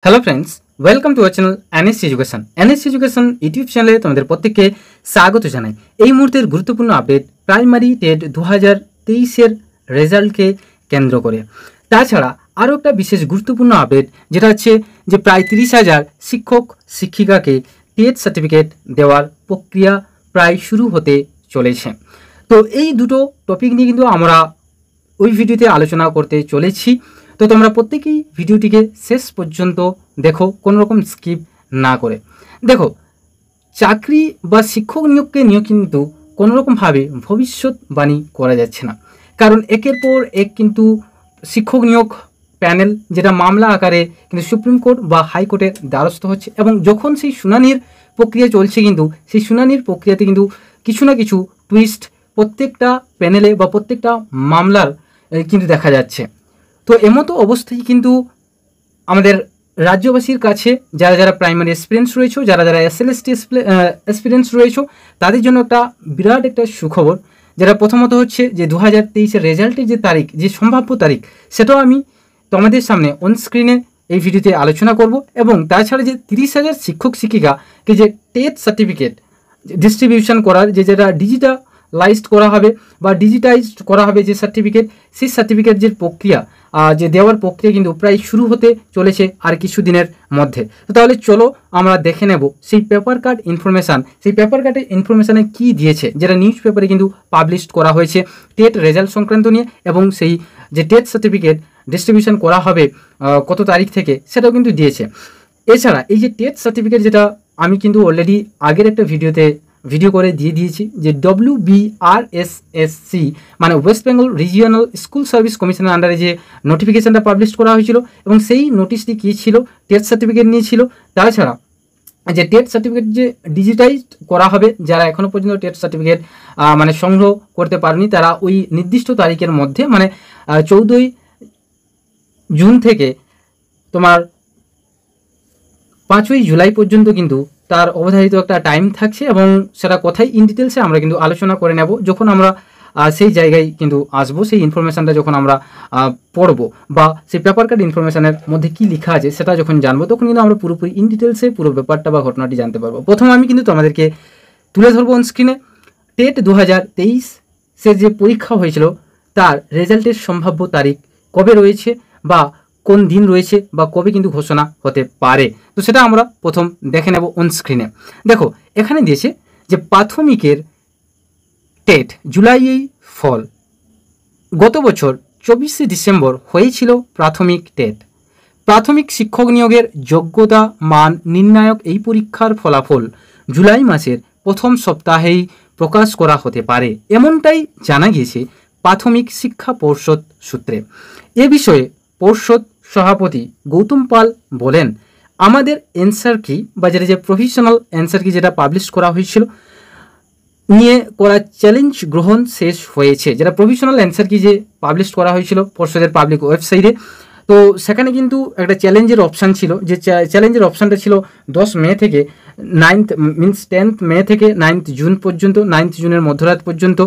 Hello friends, welcome to our channel NSC education. NSC education YouTube চ্যানেলে তোমাদের প্রত্যেককে স্বাগত জানাই। এই মুহূর্তের গুরুত্বপূর্ণ আপডেট প্রাইমারি টেট 2023-এর রেজাল্টকে কেন্দ্র করে। তাছাড়া আরও একটা বিশেষ গুরুত্বপূর্ণ আপডেট যেটা হচ্ছে যে প্রায় 30,000 শিক্ষক শিক্ষিকাকে টেট সার্টিফিকেট দেওয়ার প্রক্রিয়া প্রায় শুরু হতে চলেছে। তো এই দুটো টপিক নিয়ে কিন্তু আমরা ওই ভিডিওতে আলোচনা করতে চলেছি। তো তোমরা প্রত্যেকেই ভিডিওটিকে শেষ পর্যন্ত দেখো, কোনো রকম স্কিপ না করে। দেখো, চাকরি বা শিক্ষক নিয়োগকে নিয়ে কিন্তু কোনো রকমভাবে ভবিষ্যৎবাণী করা যাচ্ছে না, কারণ একের পর এক কিন্তু শিক্ষক নিয়োগ প্যানেল যেটা মামলা আকারে কিন্তু সুপ্রিম কোর্ট বা হাইকোর্টের দ্বারস্থ হচ্ছে, এবং যখন সেই শুনানির প্রক্রিয়া চলছে কিন্তু সেই শুনানির প্রক্রিয়াতে কিন্তু কিছু না কিছু টুইস্ট প্রত্যেকটা প্যানেলে বা প্রত্যেকটা মামলার কিন্তু দেখা যাচ্ছে। তো এমতো অবস্থায় কিন্তু আমাদের রাজ্যবাসীর কাছে যারা যারা প্রাইমারি এক্সপিরিয়েন্স রয়েছে, যারা যারা এসএলএসটি এক্সপিরিয়েন্স রয়েছে, তাদের জন্য একটা বিরাট একটা সুখবর, যেটা প্রথমত হচ্ছে যে 2023-এর রেজাল্টের যে তারিখ, যে সম্ভাব্য তারিখ, সেটাও আমি তোমাদের সামনে অন স্ক্রিনে এই ভিডিওতে আলোচনা করব। এবং তাছাড়া যে 30,000 শিক্ষক শিক্ষিকাকে যে টেট সার্টিফিকেট ডিস্ট্রিবিউশন করার যেটা ডিজিটালাইজড করা হবে বা ডিজিটাইজড করা হবে যে সার্টিফিকেট, সেই সার্টিফিকেট যে প্রক্রিয়া যে দেওয়ার প্রক্রিয়া কিন্তু প্রায় শুরু হতে চলেছে আর কিছু দিনের মধ্যে। তো তাহলে চলো আমরা দেখে নেব সেই পেপার কার্ড ইনফরমেশান, সেই পেপার কার্ডের ইনফরমেশানে কী দিয়েছে, যেটা নিউজ পেপারে কিন্তু পাবলিশ করা হয়েছে টেট রেজাল্ট সংক্রান্ত নিয়ে, এবং সেই যে টেট সার্টিফিকেট ডিস্ট্রিবিউশন করা হবে কত তারিখ থেকে সেটাও কিন্তু দিয়েছে। এছাড়া এই যে টেট সার্টিফিকেট, যেটা আমি কিন্তু অলরেডি আগের একটা ভিডিও করে দিয়ে দিয়েছি, যে WBRSSC মানে West Bengal regional school service কমিশনের আন্ডারে যে নোটিফিকেশানটা পাবলিশ করা হয়েছিল, এবং সেই নোটিশটি কী ছিল, টেট সার্টিফিকেট নিয়েছিল। তাছাড়া যে টেট সার্টিফিকেট যে ডিজিটাইজড করা হবে, যারা এখনও পর্যন্ত টেট সার্টিফিকেট মানে সংগ্রহ করতে পারেনি, তারা ওই নির্দিষ্ট তারিখের মধ্যে মানে 14ই জুন থেকে তোমার 5ই জুলাই পর্যন্ত কিন্তু তার অবধারিত একটা টাইম থাকছে, এবং সেটা কোথায় ইন ডিটেলসে আমরা কিন্তু আলোচনা করে নেব যখন আমরা সেই জায়গায় কিন্তু আসবো। সেই ইনফরমেশানটা যখন আমরা পড়বো বা সেই পেপার কার্ড ইনফরমেশানের মধ্যে কী লেখা আছে সেটা যখন জানবো, তখন কিন্তু আমরা পুরোপুরি ইন ডিটেলসে পুরো ব্যাপারটা বা ঘটনাটি জানতে পারবো। প্রথমে আমি কিন্তু তোমাদেরকে তুলে ধরবো অন স্ক্রিনে টেট 2023 যে পরীক্ষা হয়েছিল তার রেজাল্টের সম্ভাব্য তারিখ কবে রয়েছে, বা কোন দিন রয়েছে, বা কবে কিন্তু ঘোষণা হতে পারে। তো সেটা আমরা প্রথম দেখে নেব অন স্ক্রিনে। দেখো, এখানে দিয়েছে যে প্রাথমিকের টেট জুলাইয়েই ফল। গত বছর 24শে ডিসেম্বর হয়েছিল প্রাথমিক টেট। প্রাথমিক শিক্ষক নিয়োগের যোগ্যতা মান নির্ণায়ক এই পরীক্ষার ফলাফল জুলাই মাসের প্রথম সপ্তাহেই প্রকাশ করা হতে পারে, এমনটাই জানা গিয়েছে প্রাথমিক শিক্ষা পর্ষদ সূত্রে। এ বিষয়ে পর্ষদ সভাপতি গৌতম পাল বলেন, আমাদের অ্যান্সার কি বা যেটা যে প্রফেশনাল অ্যান্সার কি যেটা পাবলিশ করা হয়েছিল নিয়ে করা চ্যালেঞ্জ গ্রহণ শেষ হয়েছে। যেটা প্রফেশনাল অ্যান্সার কি যে পাবলিশ করা হয়েছিল পর্ষদের পাবলিক ওয়েবসাইটে, তো সেখানে কিন্তু একটা চ্যালেঞ্জের অপশান ছিল, যে চ্যালেঞ্জের অপশানটা ছিল 10 মে থেকে 10th মে থেকে 9th জুন পর্যন্ত, 9th জুনের মধ্যরাত পর্যন্ত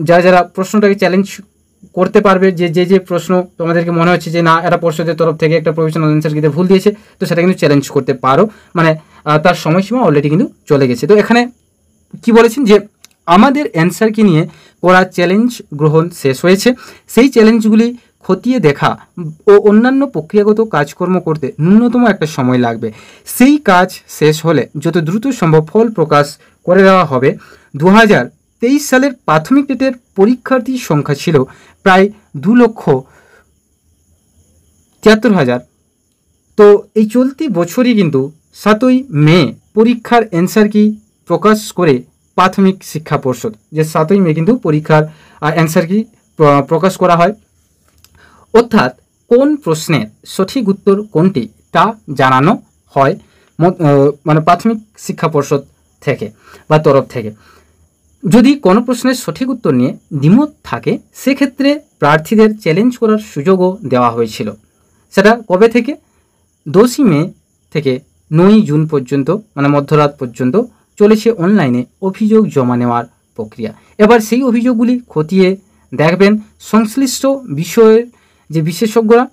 যারা যারা প্রশ্নটাকে চ্যালেঞ্জ করতে পারবে, যে প্রশ্ন তোমাদেরকে মনে হচ্ছে যে না এটা পর্ষদের তরফ থেকে একটা প্রফেশনাল অ্যান্সার কিতে ভুল দিয়েছে, তো সেটা কিন্তু চ্যালেঞ্জ করতে পারো, মানে তার সময়সীমা অলরেডি কিন্তু চলে গেছে। তো এখানে কি বলেছেন যে আমাদের অ্যান্সার কি নিয়ে করা চ্যালেঞ্জ গ্রহণ শেষ হয়েছে, সেই চ্যালেঞ্জগুলি খতিয়ে দেখা ও অন্যান্য প্রক্রিয়াগত কাজকর্ম করতে ন্যূনতম একটা সময় লাগবে। সেই কাজ শেষ হলে যত দ্রুত সম্ভব ফল প্রকাশ করে দেওয়া হবে। 2023 সালের প্রাথমিক টেটের পরীক্ষার্থীর সংখ্যা ছিল প্রায় 2,73,000। তো এই চলতি বছরই কিন্তু 7ই মে পরীক্ষার অ্যান্সার কি প্রকাশ করে প্রাথমিক শিক্ষা পর্ষদ, যে 7ই মে কিন্তু পরীক্ষার অ্যান্সার কি প্রকাশ করা হয়, অর্থাৎ কোন প্রশ্নের সঠিক উত্তর কোনটি তা জানানো হয় মানে প্রাথমিক শিক্ষা পর্ষদ থেকে বা তরফ থেকে। যদি কোনো প্রশ্নের সঠিক উত্তর নিয়ে দ্বিমত থাকে, সেক্ষেত্রে প্রার্থীদের চ্যালেঞ্জ করার সুযোগও দেওয়া হয়েছিল। সেটা কবে থেকে? 10ই মে থেকে 9ই জুন পর্যন্ত, মানে মধ্যরাত পর্যন্ত চলেছে অনলাইনে অভিযোগ জমা নেওয়ার প্রক্রিয়া। এবার সেই অভিযোগগুলি খতিয়ে দেখবেন সংশ্লিষ্ট বিষয়ের যে বিশেষজ্ঞরা,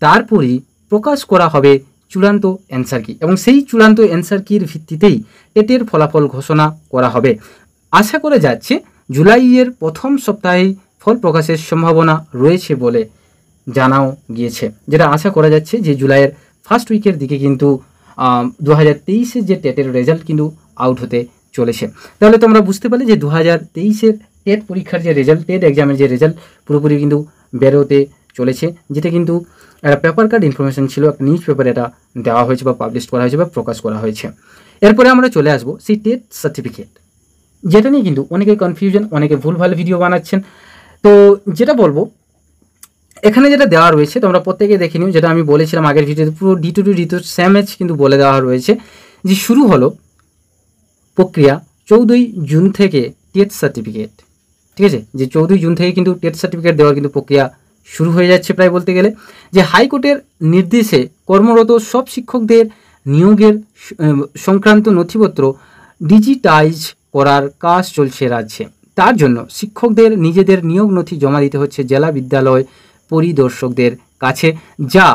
তারপরই প্রকাশ করা হবে চূড়ান্ত অ্যান্সার কি, এবং সেই চূড়ান্ত অ্যান্সার কির ভিত্তিতেই টেটের ফলাফল ঘোষণা করা হবে। আশা করা যাচ্ছে জুলাইয়ের প্রথম সপ্তাহেই ফল প্রকাশের সম্ভাবনা রয়েছে বলে জানাও গিয়েছে, যেটা আশা করা যাচ্ছে যে জুলাইয়ের ফার্স্ট উইকের দিকে কিন্তু 2023-এর যে টেটের রেজাল্ট কিন্তু আউট হতে চলেছে। তাহলে তোমরা বুঝতে পারলে যে 2023-এর টেট পরীক্ষার যে রেজাল্ট, টেট এক্সামের যে রেজাল্ট পুরোপুরি কিন্তু বেরোতে চলেছে, যেটা কিন্তু একটা পেপার কার্ড ইনফরমেশন ছিল, একটা নিউজ পেপারে এটা দেওয়া হয়েছে বা পাবলিশ করা হয়েছে বা প্রকাশ করা হয়েছে। এরপরে আমরা চলে আসবো সেই টেট সার্টিফিকেট, যেটা নিয়ে কিন্তু অনেকে কনফিউশন, অনেকে ভুলভাল ভিডিও বানাচ্ছেন। তো যেটা বলবো, এখানে যেটা দেওয়া রয়েছে তোমরা প্রত্যেকে দেখে নিও, যেটা আমি বলেছিলাম আগের ভিডিওতে, পুরো D2 to D2 স্যামেজ কিন্তু বলে দেওয়া রয়েছে যে শুরু হলো প্রক্রিয়া 14ই জুন থেকে টেট সার্টিফিকেট, ঠিক আছে, যে 14ই জুন থেকে কিন্তু টেট সার্টিফিকেট দেওয়ার কিন্তু প্রক্রিয়া শুরু হয়ে যাচ্ছে প্রায় বলতে গেলে। যে হাইকোর্টের নির্দেশে কর্মরত সব শিক্ষকদের নিয়োগের সংক্রান্ত নথিপত্র ডিজিটাইজ করার কাজ চলছে রাজ্যে। তার জন্য শিক্ষকদের নিজেদের নিয়োগ নথি জমা দিতে হচ্ছে জেলা বিদ্যালয় পরিদর্শকদের কাছে, যা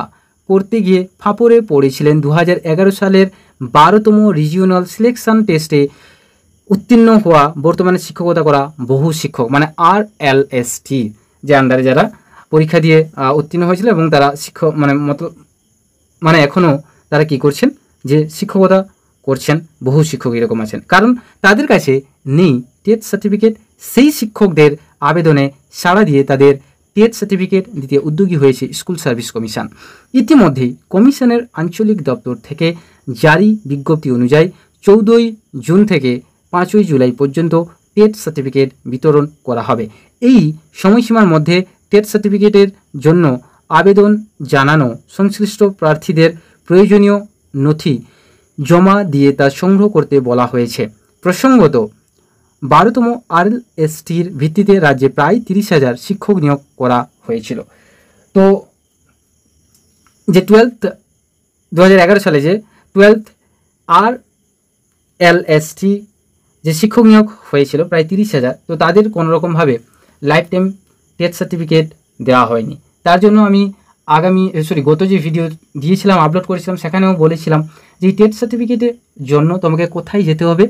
করতে গিয়ে ফাঁপড়ে পড়েছিলেন 2011 সালের 12তম রিজিওনাল সিলেকশন টেস্টে উত্তীর্ণ হওয়া বর্তমানে শিক্ষকতা করা বহু শিক্ষক, মানে RLST যে আন্ডারে যারা পরীক্ষা দিয়ে উত্তীর্ণ হয়েছিল এবং তারা শিক্ষক মানে এখনও তারা কি করছেন, যে শিক্ষকতা করছেন, বহু শিক্ষক এরকম আছেন, কারণ তাদের কাছে নেই টেট সার্টিফিকেট। সেই শিক্ষকদের আবেদনে সাড়া দিয়ে তাদের টেট সার্টিফিকেট দিতে উদ্যোগী হয়েছে স্কুল সার্ভিস কমিশন। ইতিমধ্যেই কমিশনের আঞ্চলিক দপ্তর থেকে জারি বিজ্ঞপ্তি অনুযায়ী 14ই জুন থেকে 5ই জুলাই পর্যন্ত টেট সার্টিফিকেট বিতরণ করা হবে। এই সময়সীমার মধ্যে টেট সার্টিফিকেটের জন্য আবেদন জানানো সংশ্লিষ্ট প্রার্থীদের প্রয়োজনীয় নথি জমা দিয়ে তা সংগ্রহ করতে বলা হয়েছে। প্রসঙ্গত 12তম RLSTর ভিত্তিতে রাজ্যে প্রায় 30,000 শিক্ষক নিয়োগ করা হয়েছিল। তো যে 2011 সালে যে 12th RLST যে শিক্ষক নিয়োগ হয়েছিল প্রায় 30,000, তো তাদের কোনোরকমভাবে লাইফ টাইম টেট সার্টিফিকেট দেওয়া হয়নি। তার জন্য আমি গত যে ভিডিও দিয়েছিলাম, আপলোড করেছিলাম, সেখানেও বলেছিলাম যে এই টেট সার্টিফিকেটের জন্য তোমাকে কোথায় যেতে হবে,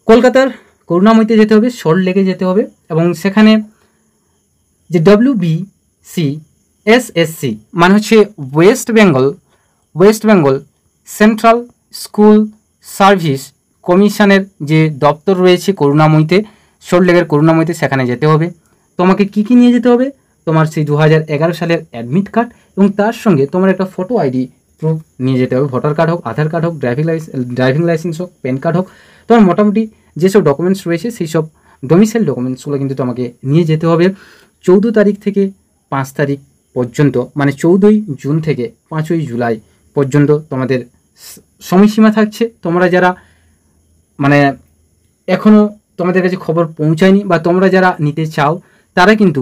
কলকাতার করুণাময়ীতে যেতে হবে, সল্টলেকে যেতে হবে, এবং সেখানে যে WBCSSC মানে হচ্ছে West Bengal central school service কমিশনের যে দপ্তর রয়েছে করুণাময়ীতে, সল্টলেকের করুণাময়ীতে, সেখানে যেতে হবে। তোমাকে কি কি নিয়ে যেতে হবে, তোমার সেই 2011 সালের অ্যাডমিট কার্ড এবং তার সঙ্গে তোমার একটা ফটো আইডি প্রুফ নিয়ে যেতে হবে, ভোটার কার্ড হোক, আধার কার্ড হোক, ড্রাইভিং লাইসেন্স হোক, প্যান কার্ড হোক, তোমার মোটামুটি যেসব ডকুমেন্টস রয়েছে সেই সব ডোমিসাইল ডকুমেন্টসগুলো কিন্তু তোমাকে নিয়ে যেতে হবে 14 তারিখ থেকে 5 তারিখ পর্যন্ত, মানে 14ই জুন থেকে 5ই জুলাই পর্যন্ত তোমাদের সময়সীমা থাকছে। তোমরা যারা মানে এখনও তোমাদের কাছে খবর পৌঁছায়নি বা তোমরা যারা নিতে চাও, তারা কিন্তু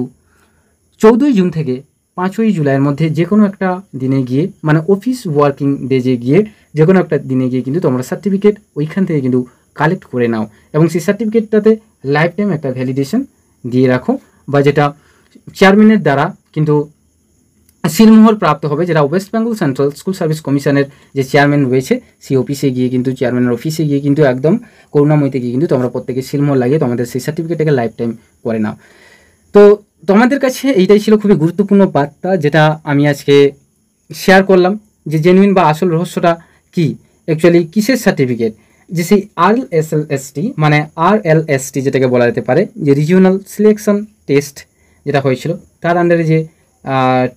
14ই জুন থেকে 5ই জুলাইয়ের মধ্যে যে কোনো একটা দিনে গিয়ে, মানে অফিস ওয়ার্কিং ডেজে গিয়ে যে কোনো একটা দিনে গিয়ে কিন্তু তোমরা সার্টিফিকেট ওইখান থেকে কিন্তু কালেক্ট করে নাও, এবং সেই সার্টিফিকেটটাতে লাইফ টাইম একটা ভ্যালিডেশন দিয়ে রাখো, বা যেটা চেয়ারম্যানের দ্বারা কিন্তু সিলমোহর প্রাপ্ত হবে, যেটা West Bengal central school service কমিশনের যে চেয়ারম্যান রয়েছে সেই অফিসে গিয়ে কিন্তু, চেয়ারম্যানের অফিসে গিয়ে কিন্তু একদম করুণাময়ীতে গিয়ে কিন্তু তোমরা প্রত্যেকে সিলমোহর লাগিয়ে তোমাদের সেই সার্টিফিকেটটাকে লাইফ টাইম করে নাও। তো তোমাদের কাছে এইটাই ছিল খুবই গুরুত্বপূর্ণ বার্তা, যেটা আমি আজকে শেয়ার করলাম, যে জেনুইন বা আসল রহস্যটা কি, অ্যাকচুয়ালি কিসের সার্টিফিকেট, যে সেই RLST যেটাকে বলা যেতে পারে, যে রিজিওনাল সিলেকশন টেস্ট যেটা হয়েছিল তার আন্ডারে যে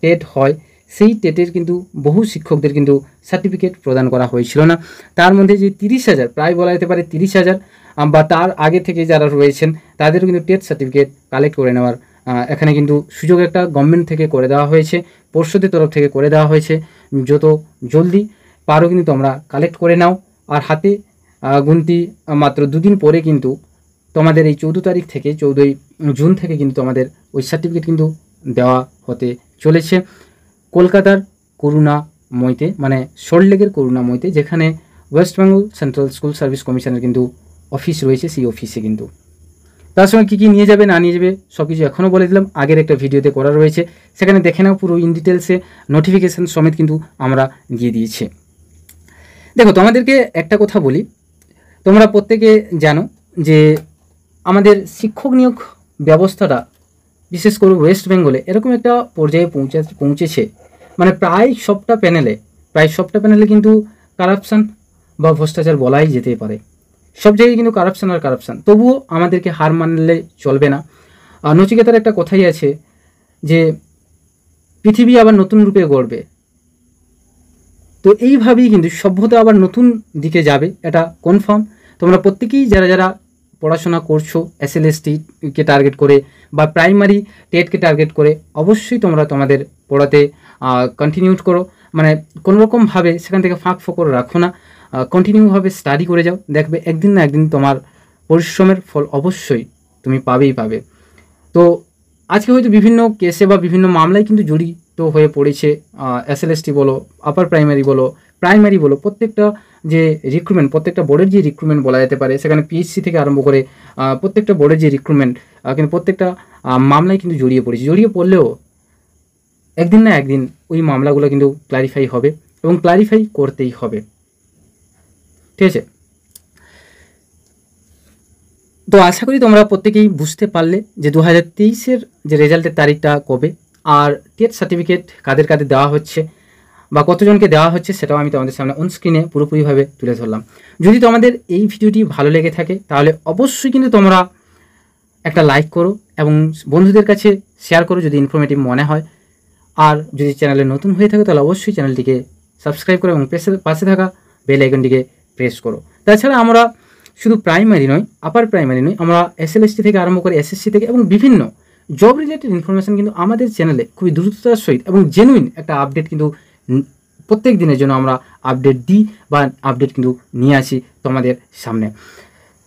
টেট হয়, সেই টেটের কিন্তু বহু শিক্ষকদের কিন্তু সার্টিফিকেট প্রদান করা হয়েছিল না। তার মধ্যে যে 30,000, প্রায় বলা যেতে পারে 30,000 বা তার আগে থেকে যারা রয়েছেন তাদেরও কিন্তু টেট সার্টিফিকেট কালেক্ট করে নেওয়ার এখানে কিন্তু সুযোগ একটা গভর্নমেন্ট থেকে করে দেওয়া হয়েছে, পর্ষদের তরফ থেকে করে দেওয়া হয়েছে। যত জলদি পারো কিন্তু তোমরা কালেক্ট করে নাও, আর হাতে গুনতি মাত্র 2 দিন পরে কিন্তু তোমাদের এই 14 তারিখ থেকে 14ই জুন থেকে কিন্তু তোমাদের ওই সার্টিফিকেট কিন্তু দেওয়া হতে চলেছে কলকাতার করুণাময়ীতে, মানে সল্টলেকের করুণাময়ীতে, যেখানে West Bengal central school service কমিশনের কিন্তু অফিস রয়েছে, সেই অফিসে কিন্তু। তার সঙ্গে কী কী নিয়ে যাবে না নিয়ে যাবে সব কিছু এখনও বলে দিলাম, আগের একটা ভিডিওতে করা রয়েছে, সেখানে দেখে নাও পুরো ইন ডিটেলসে, নোটিফিকেশান সমেত কিন্তু আমরা দিয়ে দিয়েছি। দেখো তোমাদেরকে একটা কথা বলি, তোমরা প্রত্যেকে জানো যে আমাদের শিক্ষক নিয়োগ ব্যবস্থাটা বিশেষ করে ওয়েস্ট বেঙ্গলে এরকম একটা পর্যায়ে পৌঁছেছে, মানে প্রায় সবটা প্যানেলে কিন্তু কারাপশান বা ভ্রষ্টাচার বলাই যেতে পারে। সব জায়গায় কিন্তু কারাপশান আর কারাপশান, তবুও আমাদেরকে হার মানলে চলবে না। নচিকেতার একটা কথাই আছে যে পৃথিবী আবার নতুন রূপে গড়বে, তো এইভাবেই কিন্তু সভ্যতা আবার নতুন দিকে যাবে, এটা কনফার্ম। তোমরা প্রত্যেকেই যারা যারা পড়াশোনা করছো SLST-কে টার্গেট করে বা প্রাইমারি টেটকে টার্গেট করে, অবশ্যই তোমরা তোমাদের পড়াতে কন্টিনিউ করো, মানে কোনোরকমভাবে সেখান থেকে ফাঁক ফোকর রাখো না, কন্টিনিউভাবে স্টাডি করে যাও, দেখবে একদিন না একদিন তোমার পরিশ্রমের ফল অবশ্যই তুমি পাবে। তো আজকে হয়তো বিভিন্ন কেসে বা বিভিন্ন মামলায় কিন্তু জড়িত হয়ে পড়েছে SLST বলো, আপার প্রাইমারি বলো, প্রত্যেকটা যে রিক্রুটমেন্ট, প্রত্যেকটা বোর্ডের যে রিক্রুটমেন্ট বলা যেতে পারে, সেখানে PHC থেকে আরম্ভ করে প্রত্যেকটা বোর্ডের যে রিক্রুটমেন্ট, কিন্তু প্রত্যেকটা মামলায় কিন্তু জড়িয়ে পড়লেও একদিন না একদিন ওই মামলাগুলো কিন্তু ক্লারিফাই হবে এবং ক্লারিফাই করতেই হবে, ঠিক আছে? তো আশা করি তোমরা প্রত্যেকেই বুঝতে পারলে যে 2023-এর যে রেজাল্টের তারিখটা কবে, আর টেট সার্টিফিকেট কাদের কাদের দেওয়া হচ্ছে বা কতজনকে দেওয়া হচ্ছে, সেটাও আমি তোমাদের সামনে অন স্ক্রিনে পুরোপুরিভাবে তুলে ধরলাম। যদি তোমাদের এই ভিডিওটি ভালো লেগে থাকে তাহলে অবশ্যই কিন্তু তোমরা একটা লাইক করো এবং বন্ধুদের কাছে শেয়ার করো যদি ইনফরমেটিভ মনে হয়। আর যদি চ্যানেলে নতুন হয়ে থাকে তাহলে অবশ্যই চ্যানেলটিকে সাবস্ক্রাইব করো এবং পাশে থাকা বেল আইকনটিকে প্রেস করো। তাছাড়া আমরা শুধু প্রাইমারি নয়, আপার প্রাইমারি নয়, আমরা SLST থেকে আরম্ভ করে SSC থেকে এবং বিভিন্ন জব রিলেটেড ইনফরমেশান কিন্তু আমাদের চ্যানেলে খুবই দ্রুততার সহিত এবং জেনুইন একটা আপডেট কিন্তু প্রত্যেক দিনের জন্য আমরা আপডেট দিই বা আপডেট কিন্তু নিয়ে আসি তোমাদের সামনে।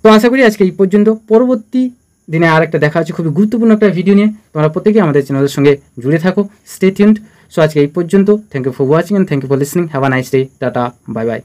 তো আশা করি আজকে এই পর্যন্ত, পরবর্তী দিনে আর একটা দেখা হচ্ছে খুবই গুরুত্বপূর্ণ একটা ভিডিও নিয়ে। তোমরা প্রত্যেকেই আমাদের চ্যানেলের সঙ্গে জুড়ে থাকো, স্টে টিউনড। সো আজকে এই পর্যন্ত, thank you for watching and thank you for listening, have a nice day, টাটা, বাই বাই।